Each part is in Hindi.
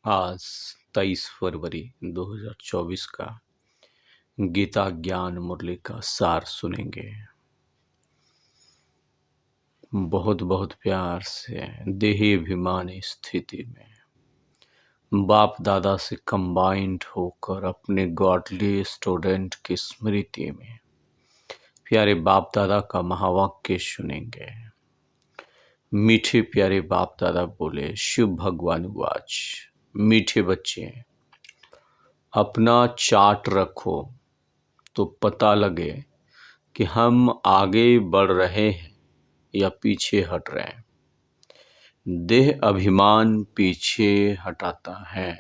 आज 23 फरवरी 2024 का गीता ज्ञान मुरली का सार सुनेंगे। बहुत बहुत प्यार से देही अभिमानी स्थिति में बाप दादा से कंबाइंड होकर अपने गॉडली स्टूडेंट की स्मृति में प्यारे बाप दादा का महावाक्य सुनेंगे। मीठे प्यारे बाप दादा बोले, शिव भगवान वाच, मीठे बच्चे अपना चार्ट रखो तो पता लगे कि हम आगे बढ़ रहे हैं या पीछे हट रहे हैं। देह अभिमान पीछे हटाता है।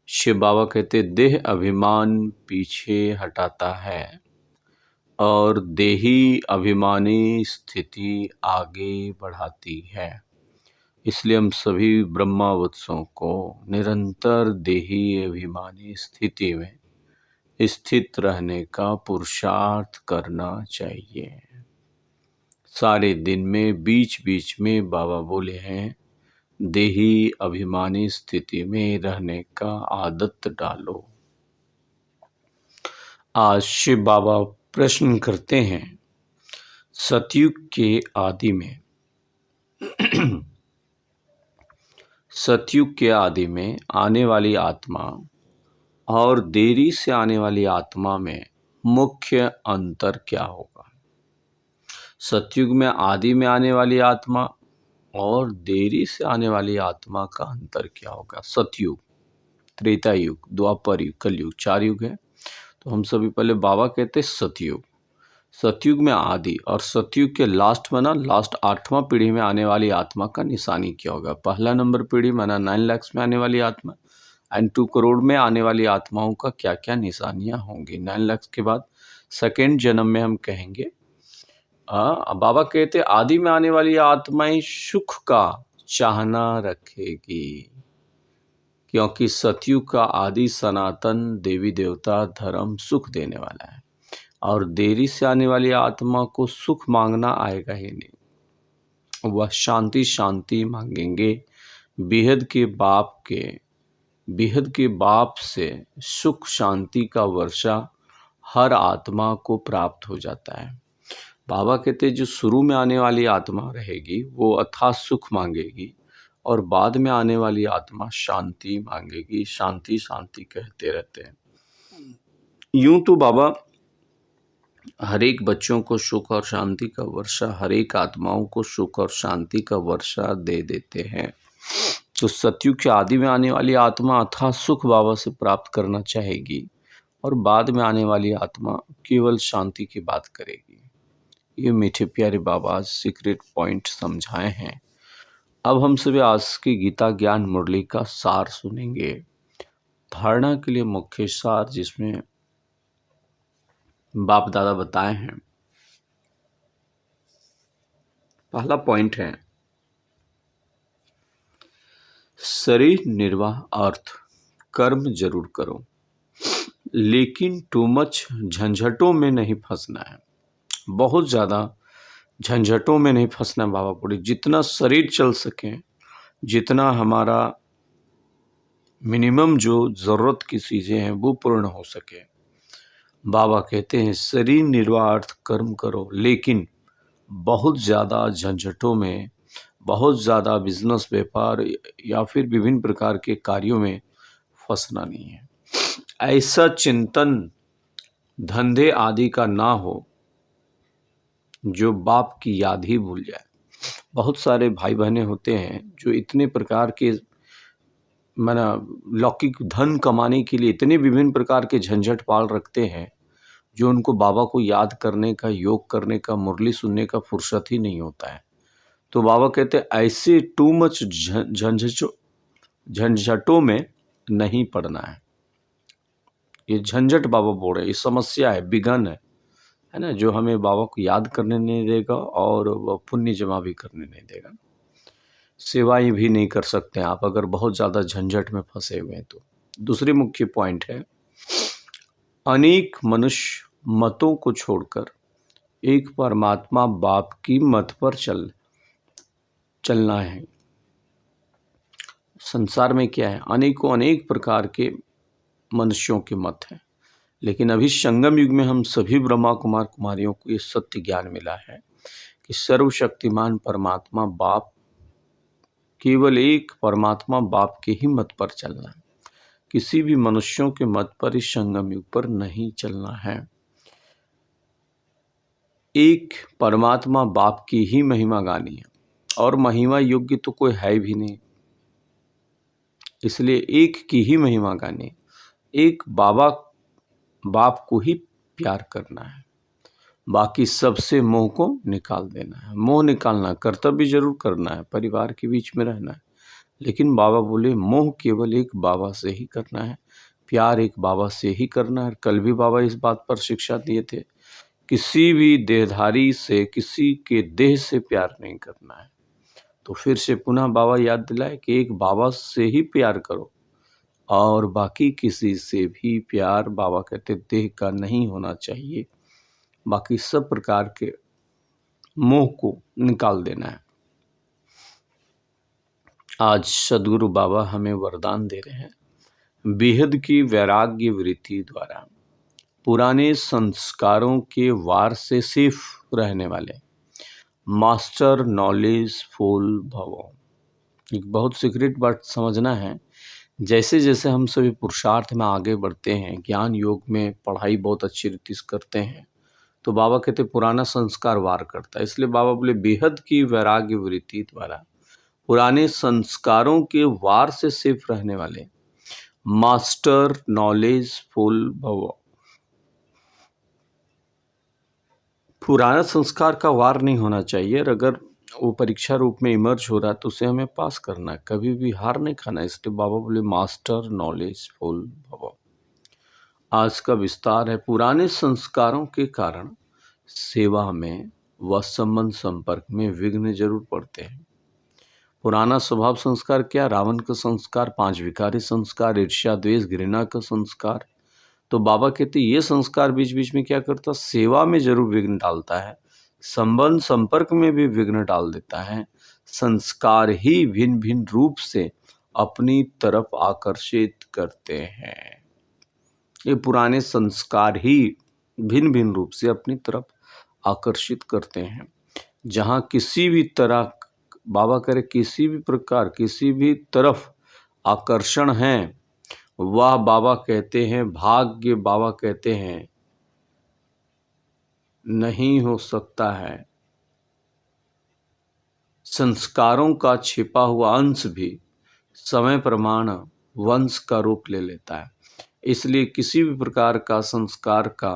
शिव बाबा कहते देह अभिमान पीछे हटाता है और देही अभिमानी स्थिति आगे बढ़ाती है। इसलिए हम सभी ब्रह्मावत्सों को निरंतर देही अभिमानी स्थिति में स्थित रहने का पुरुषार्थ करना चाहिए। सारे दिन में बीच बीच में बाबा बोले हैं, देही अभिमानी स्थिति में रहने का आदत डालो। आज शिव बाबा प्रश्न करते हैं, सतयुग के आदि में सतयुग के आदि में आने वाली आत्मा और देरी से आने वाली आत्मा में मुख्य अंतर क्या होगा। सतयुग में आदि में आने वाली आत्मा और देरी से आने वाली आत्मा का अंतर क्या होगा। सतयुग, त्रेता युग, द्वापर युग, कलयुग, 4 युग है। तो हम सभी पहले बाबा कहते सतयुग। सतयुग में आदि और सतयुग के लास्ट में लास्ट 8वां पीढ़ी में आने वाली आत्मा का निशानी क्या होगा। पहला नंबर पीढ़ी माना 9 लाख में आने वाली आत्मा एंड 2 करोड़ में आने वाली आत्माओं का क्या क्या निशानियां होंगी। 9 लाख के बाद सेकेंड जन्म में हम कहेंगे। बाबा कहते आदि में आने वाली आत्माएं सुख का चाहना रखेगी, क्योंकि सतयुग का आदि सनातन देवी देवता धर्म सुख देने वाला है और देरी से आने वाली आत्मा को सुख मांगना आएगा ही नहीं। वह शांति शांति मांगेंगे। बेहद के बाप से सुख शांति का वर्षा हर आत्मा को प्राप्त हो जाता है। बाबा कहते जो शुरू में आने वाली आत्मा रहेगी वो अथाह सुख मांगेगी और बाद में आने वाली आत्मा शांति मांगेगी। शांति शांति कहते रहते हैं। यूं तो बाबा हर एक बच्चों को सुख और शांति का वर्षा, हर एक आत्माओं को सुख और शांति का वर्षा दे देते हैं। तो सतयुग के आदि में आने वाली आत्मा अथाह सुख बाबा से प्राप्त करना चाहेगी और बाद में आने वाली आत्मा केवल शांति की बात करेगी। ये मीठे प्यारे बाबा सीक्रेट पॉइंट समझाए हैं। अब हम सभी आज की गीता ज्ञान मुरली का सार सुनेंगे। धारणा के लिए मुख्य सार जिसमें बाप दादा बताए हैं। पहला पॉइंट है, शरीर निर्वाह अर्थ कर्म जरूर करो, लेकिन टू मच झंझटों में नहीं फंसना है। बहुत ज़्यादा झंझटों में नहीं फंसना है। बाबा बोले जितना शरीर चल सके, जितना हमारा मिनिमम जो ज़रूरत की चीज़ें हैं वो पूर्ण हो सके। बाबा कहते हैं शरीर निर्वाह अर्थ कर्म करो, लेकिन बहुत ज़्यादा झंझटों में, बहुत ज़्यादा बिजनेस व्यापार या फिर विभिन्न प्रकार के कार्यों में फंसना नहीं है। ऐसा चिंतन धंधे आदि का ना हो जो बाप की याद ही भूल जाए। बहुत सारे भाई बहनें होते हैं जो इतने प्रकार के लौकिक धन कमाने के लिए इतने विभिन्न प्रकार के झंझट पाल रखते हैं जो उनको बाबा को याद करने का, योग करने का, मुरली सुनने का फुर्सत ही नहीं होता है। तो बाबा कहते हैं ऐसे टू मच झंझटों में नहीं पड़ना है। ये झंझट बाबा बोल रहे, ये समस्या है, विघन है ना, जो हमें बाबा को याद करने नहीं देगा और वह पुण्य जमा भी करने नहीं देगा। सेवाएं भी नहीं कर सकते हैं आप अगर बहुत ज़्यादा झंझट में फंसे हुए हैं तो। दूसरी मुख्य पॉइंट है, अनेक मनुष्य मतों को छोड़कर एक परमात्मा बाप की मत पर चलना है। संसार में क्या है, अनेकों अनेक प्रकार के मनुष्यों के मत हैं, लेकिन अभी संगम युग में हम सभी ब्रह्मा कुमार कुमारियों को ये सत्य ज्ञान मिला है कि सर्वशक्तिमान परमात्मा बाप, केवल एक परमात्मा बाप के ही मत पर चलना है। किसी भी मनुष्यों के मत पर इस संगम युग पर नहीं चलना है। एक परमात्मा बाप की ही महिमा गानी है, और महिमा योग्य तो कोई है भी नहीं, इसलिए एक की ही महिमा गानी, एक बाबा बाप को ही प्यार करना है, बाकी सबसे मोह को निकाल देना है। मोह निकालना, कर्तव्य जरूर करना है, परिवार के बीच में रहना है, लेकिन बाबा बोले मोह केवल एक बाबा से ही करना है, प्यार एक बाबा से ही करना है। कल भी बाबा इस बात पर शिक्षा दिए थे, किसी भी देहधारी से, किसी के देह से प्यार नहीं करना है। तो फिर से पुनः बाबा याद दिलाए कि एक बाबा से ही प्यार करो, और बाकी किसी से भी प्यार, बाबा कहते देह का नहीं होना चाहिए, बाकी सब प्रकार के मोह को निकाल देना है। आज सदगुरु बाबा हमें वरदान दे रहे हैं, बेहद की वैराग्य वृत्ति द्वारा पुराने संस्कारों के वार से सेफ रहने वाले मास्टर नॉलेज फुल भवो। एक बहुत सीक्रेट बात समझना है, जैसे जैसे हम सभी पुरुषार्थ में आगे बढ़ते हैं, ज्ञान योग में पढ़ाई बहुत अच्छी रीति से करते हैं, तो बाबा कहते पुराना संस्कार वार करता है। इसलिए बाबा बोले बेहद की वैराग्य वृत्ति द्वारा पुराने संस्कारों के वार से सेफ रहने वाले मास्टर नॉलेज फुल भवो। पुराना संस्कार का वार नहीं होना चाहिए, और अगर वो परीक्षा रूप में इमर्ज हो रहा है तो उसे हमें पास करना है, कभी भी हार नहीं खाना। इसलिए बाबा बोले मास्टर नॉलेज फुल भवो। आज का विस्तार है, पुराने संस्कारों के कारण सेवा में व संबंध संपर्क में विघ्न जरूर पड़ते हैं। पुराना स्वभाव संस्कार क्या? रावण का संस्कार, 5 विकारी संस्कार, ईर्ष्या द्वेष घृणा का संस्कार। तो बाबा कहते ये संस्कार बीच बीच में क्या करता, सेवा में जरूर विघ्न डालता है, संबंध संपर्क में भी विघ्न डाल देता है। संस्कार ही भिन्न भिन्न रूप से अपनी तरफ आकर्षित करते हैं। ये पुराने संस्कार ही भिन्न भिन्न रूप से अपनी तरफ आकर्षित करते हैं। जहाँ किसी भी तरह, बाबा करे किसी भी प्रकार, किसी भी तरफ आकर्षण है, वह बाबा कहते हैं भाग्य, बाबा कहते हैं नहीं हो सकता है। संस्कारों का छिपा हुआ अंश भी समय प्रमाण वंश का रूप ले लेता है। इसलिए किसी भी प्रकार का संस्कार का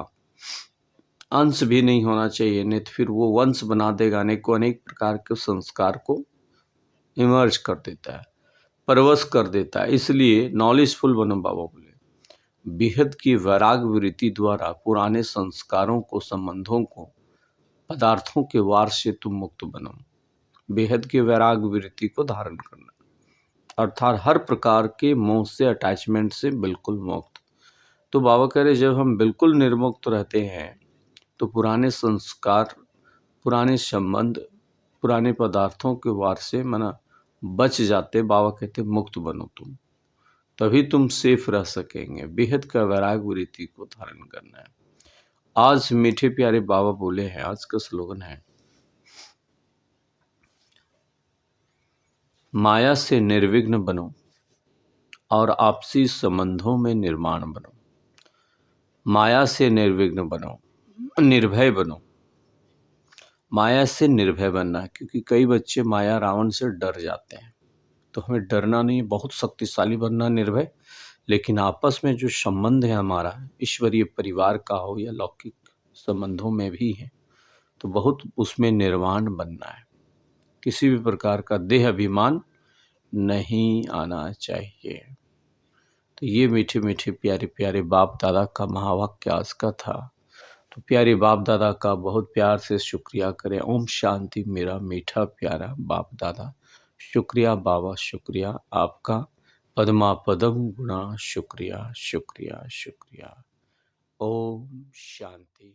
अंश भी नहीं होना चाहिए, नहीं तो फिर वो वंश बना देगा, अनेकों अनेक प्रकार के संस्कार को इमर्ज कर देता है, परवश कर देता है। इसलिए नॉलेजफुल बनो, बाबा बोले बेहद की वैराग वृत्ति द्वारा पुराने संस्कारों को, संबंधों को, पदार्थों के वार से तुम मुक्त बनो। बेहद के वैराग वृत्ति को धारण करना, अर्थात हर प्रकार के मोह से, अटैचमेंट से बिल्कुल मुक्त। तो बाबा कह रहे जब हम बिल्कुल निर्मुक्त रहते हैं तो पुराने संस्कार, पुराने संबंध, पुराने पदार्थों के वार से मना बच जाते। बाबा कहते मुक्त बनो तुम, तभी तुम सेफ रह सकेंगे। बेहद का वैराग वृत्ति को धारण करना है। आज मीठे प्यारे बाबा बोले हैं, आज का स्लोगन है माया से निर्विघ्न बनो और आपसी संबंधों में निर्माण बनो। माया से निर्विघ्न बनो, निर्भय बनो। माया से निर्भय बनना है, क्योंकि कई बच्चे माया रावण से डर जाते हैं। तो हमें डरना नहीं, बहुत शक्तिशाली बनना, निर्भय। लेकिन आपस में जो संबंध है हमारा, ईश्वरीय परिवार का हो या लौकिक संबंधों में भी है, तो बहुत उसमें निर्वाण बनना है। किसी भी प्रकार का देह अभिमान नहीं आना चाहिए। तो ये मीठे मीठे प्यारे प्यारे बाप दादा का महावाक्य आज का था। तो प्यारे बाप दादा का बहुत प्यार से शुक्रिया करें। ओम शांति मेरा मीठा प्यारा बाप दादा। शुक्रिया बाबा, शुक्रिया आपका। पद्मा पदम गुणा, शुक्रिया शुक्रिया शुक्रिया। ओम शांति।